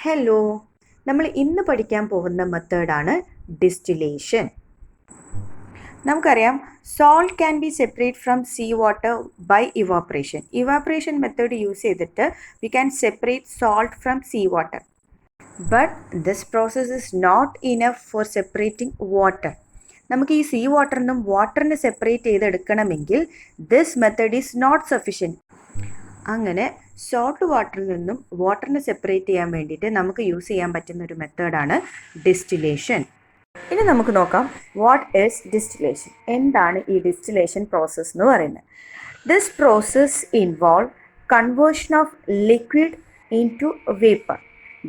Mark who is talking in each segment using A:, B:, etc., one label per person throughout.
A: Hello, നമ്മൾ ഇന്ന് പഠിക്കാൻ പോകുന്ന മെത്തേഡാണ് ഡിസ്റ്റിലേഷൻ. നമുക്കറിയാം salt can be separate from sea water by evaporation. Evaporation method use ചെയ്തിട്ട് we can separate salt from sea water. But this process is not enough for separating water. നമുക്ക് ഈ sea വാട്ടറിൽ നിന്നും വാട്ടറിനെ സെപ്പറേറ്റ് ചെയ്തെടുക്കണമെങ്കിൽ this method is not sufficient. അങ്ങനെ salt വാട്ടറിൽ നിന്നും വാട്ടറിനെ സെപ്പറേറ്റ് ചെയ്യാൻ വേണ്ടിയിട്ട് നമുക്ക് യൂസ് ചെയ്യാൻ പറ്റുന്ന ഒരു മെത്തേഡാണ് ഡിസ്റ്റിലേഷൻ. ഇനി നമുക്ക് നോക്കാം വാട്ട് ഈസ് ഡിസ്റ്റിലേഷൻ. എന്താണ് ഈ ഡിസ്റ്റിലേഷൻ പ്രോസസ്സ് എന്ന് പറയുന്നത്? This process involve conversion of liquid into vapour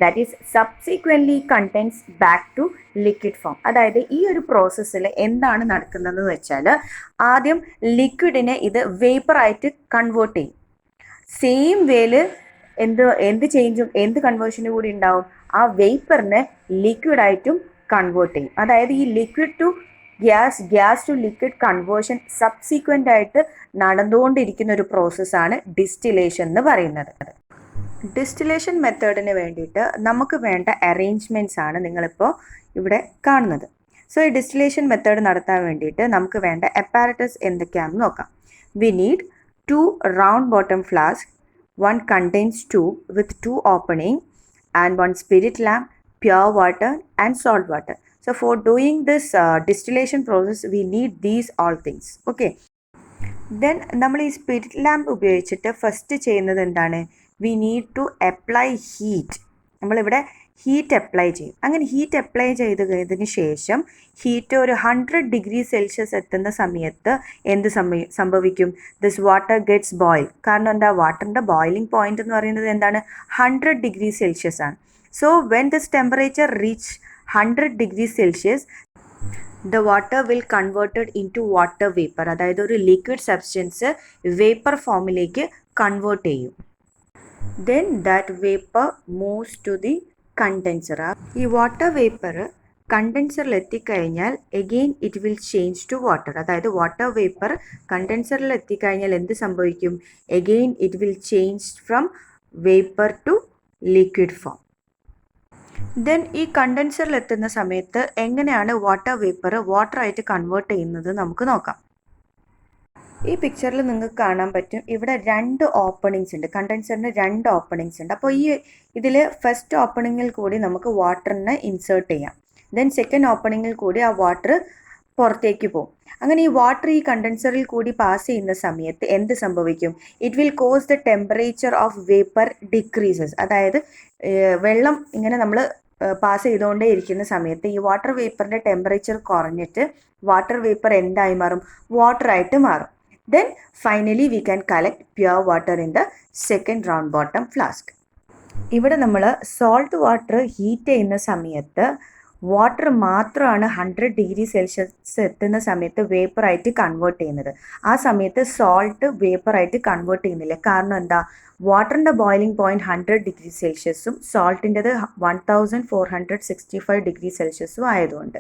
A: that is subsequently condense back to liquid form. അതായത് ഈ ഒരു പ്രോസസ്സിൽ എന്താണ് നടക്കുന്നതെന്ന് വെച്ചാൽ ആദ്യം ലിക്വിഡിനെ ഇത് വേപ്പറായിട്ട് കൺവേർട്ട് ചെയ്യും. സെയിം വേല് എന്ത് ചേഞ്ചും എന്ത് കൺവേർഷനും കൂടി ഉണ്ടാവും, ആ വേപ്പറിനെ ലിക്വിഡായിട്ടും കൺവേർട്ട് ചെയ്യും. അതായത് ഈ liquid to gas to liquid conversion subsequent ആയിട്ട് നടന്നുകൊണ്ടിരിക്കുന്ന ഒരു പ്രോസസ്സാണ് ഡിസ്റ്റിലേഷൻ എന്ന് പറയുന്നത്. ഡിസ്റ്റിലേഷൻ മെത്തേഡിന് വേണ്ടിയിട്ട് നമുക്ക് വേണ്ട അറേഞ്ച്മെൻറ്റ്സ് ആണ് നിങ്ങളിപ്പോൾ ഇവിടെ കാണുന്നത്. സോ ഈ ഡിസ്റ്റിലേഷൻ മെത്തേഡ് നടത്താൻ വേണ്ടിയിട്ട് നമുക്ക് വേണ്ട അപ്പാരറ്റസ് എന്തൊക്കെയാണെന്ന് നോക്കാം. We need 2 round bottom flask, 1 condense tube with 2 opening and 1 spirit lamp, pure water and salt water. So for doing this distillation process we need these all things. Okay. Then നമ്മൾ ഈ spirit lamp ഉപയോഗിച്ചിട്ട് first ചെയ്യുന്നത് എന്താണ്? We need to apply heat. നമ്മളിവിടെ heat apply ചെയ്യും. അങ്ങനെ heat apply ചെയ്തതിന് ശേഷം ഹീറ്റ് ഒരു 100 ഡിഗ്രി സെൽഷ്യസ് എത്തുന്ന സമയത്ത് എന്ത് സംഭവിക്കും? This water gets boil. കാരണം എന്താ? വാട്ടറിൻ്റെ ബോയിലിംഗ് പോയിന്റ് എന്ന് പറയുന്നത് എന്താണ്? 100 ഡിഗ്രി സെൽഷ്യസ് ആണ്. So when this temperature reach 100 degree Celsius the water will converted into water vapor. അതായത് ഒരു ലിക്വിഡ് സബ്സ്റ്റൻസ് വേപ്പർ ഫോമിലേക്ക് കൺവേർട്ട് ചെയ്യും. then that vapor moves to the condenser. ഈ വാട്ടർ വേപ്പർ കണ്ടൻസറിൽ എത്തിക്കഴിഞ്ഞാൽ again it will change to water. അതായത് water vapour കണ്ടൻസറിൽ എത്തിക്കഴിഞ്ഞാൽ എന്ത് സംഭവിക്കും? Again it will change from vapour to liquid form. Then ഈ കണ്ടൻസറിൽ എത്തുന്ന സമയത്ത് എങ്ങനെയാണ് വാട്ടർ വേപ്പർ വാട്ടറായിട്ട് കൺവേർട്ട് ചെയ്യുന്നത് നമുക്ക് നോക്കാം. ഈ പിക്ചറിൽ നിങ്ങൾക്ക് കാണാൻ പറ്റും, ഇവിടെ 2 ഓപ്പണിങ്സ് ഉണ്ട്. കണ്ടൻസറിന് 2 ഓപ്പണിങ്സ് ഉണ്ട്. അപ്പോൾ ഇതിൽ ഫസ്റ്റ് ഓപ്പണിങ്ങിൽ കൂടി നമുക്ക് വാട്ടറിനെ ഇൻസേർട്ട് ചെയ്യാം. ദെൻ സെക്കൻഡ് ഓപ്പണിങ്ങിൽ കൂടി ആ വാട്ടർ പുറത്തേക്ക് പോകും. അങ്ങനെ ഈ വാട്ടർ ഈ കണ്ടൻസറിൽ കൂടി പാസ് ചെയ്യുന്ന സമയത്ത് എന്ത് സംഭവിക്കും? It will cause the temperature of vapour decreases. അതായത് വെള്ളം ഇങ്ങനെ നമ്മൾ പാസ് ചെയ്തുകൊണ്ടേ ഇരിക്കുന്ന സമയത്ത് ഈ വാട്ടർ വേപ്പറിൻ്റെ ടെമ്പറേച്ചർ കുറഞ്ഞിട്ട് വാട്ടർ വേപ്പർ എന്തായി മാറും? വാട്ടറായിട്ട് മാറും. Then finally we can collect pure water in the second round bottom flask. ഇവിടെ നമ്മൾ സോൾട്ട് വാട്ടർ ഹീറ്റ് ചെയ്യുന്ന സമയത്ത് വാട്ടർ മാത്രമാണ് 100 ഡിഗ്രി സെൽഷ്യസ് എത്തുന്ന സമയത്ത് വേപ്പറായിട്ട് കൺവേർട്ട് ചെയ്യുന്നത്. ആ സമയത്ത് സോൾട്ട് വേപ്പറായിട്ട് കൺവേർട്ട് ചെയ്യുന്നില്ല. കാരണം എന്താ? വാട്ടറിൻ്റെ ബോയിലിംഗ് പോയിന്റ് 100 ഡിഗ്രി സെൽഷ്യസും സോൾട്ടിൻ്റെത് 1465 ഡിഗ്രി സെൽഷ്യസും ആയതുകൊണ്ട്.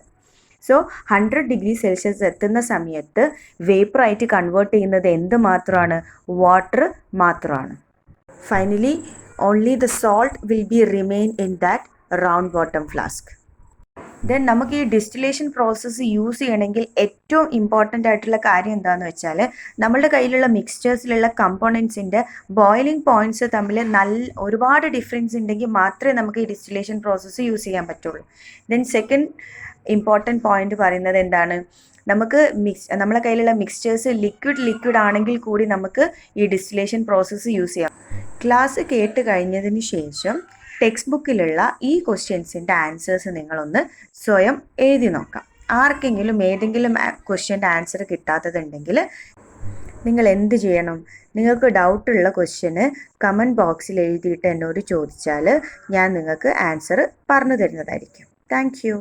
A: സോ 100 ഡിഗ്രി സെൽഷ്യസ് എത്തുന്ന സമയത്ത് വേപ്പറായിട്ട് കൺവേർട്ട് ചെയ്യുന്നത് എന്ത് മാത്രമാണ്? വാട്ടർ മാത്രമാണ്. Finally only the salt will be remain in that round bottom flask. Then നമുക്ക് ഈ ഡിസ്റ്റിലേഷൻ പ്രോസസ്സ് യൂസ് ചെയ്യണമെങ്കിൽ ഏറ്റവും ഇമ്പോർട്ടൻ്റ് ആയിട്ടുള്ള കാര്യം എന്താണെന്ന് വെച്ചാൽ നമ്മളുടെ കയ്യിലുള്ള മിക്സ്ചേഴ്സിലുള്ള കമ്പോണൻസിൻ്റെ ബോയിലിംഗ് പോയിൻറ്റ്സ് തമ്മിൽ ഒരുപാട് ഡിഫറൻസ് ഉണ്ടെങ്കിൽ മാത്രമേ നമുക്ക് ഈ ഡിസ്റ്റിലേഷൻ പ്രോസസ്സ് യൂസ് ചെയ്യാൻ പറ്റുള്ളൂ. ദെൻ സെക്കൻഡ് ഇമ്പോർട്ടൻറ്റ് പോയിന്റ് പറയുന്നത് എന്താണ്? നമുക്ക് നമ്മളെ കയ്യിലുള്ള മിക്സ്ചേഴ്സ് ലിക്വിഡ് ആണെങ്കിൽ കൂടി നമുക്ക് ഈ ഡിസ്റ്റിലേഷൻ പ്രോസസ്സ് യൂസ് ചെയ്യാം. ക്ലാസ് കേട്ട് കഴിഞ്ഞതിന് ശേഷം ടെക്സ്റ്റ് ബുക്കിലുള്ള ഈ ക്വസ്റ്റ്യൻസിൻ്റെ ആൻസേഴ്സ് നിങ്ങളൊന്ന് സ്വയം എഴുതി നോക്കാം. ആർക്കെങ്കിലും ഏതെങ്കിലും ക്വസ്റ്റ്യൻ്റെ ആൻസർ കിട്ടാത്തതുണ്ടെങ്കിൽ നിങ്ങൾ എന്ത് ചെയ്യണം? നിങ്ങൾക്ക് ഡൗട്ടുള്ള ക്വസ്റ്റ്യന് കമൻറ്റ് ബോക്സിൽ എഴുതിയിട്ട് എന്നോട് ചോദിച്ചാൽ ഞാൻ നിങ്ങൾക്ക് ആൻസർ പറഞ്ഞു തരുന്നതായിരിക്കും. Thank you.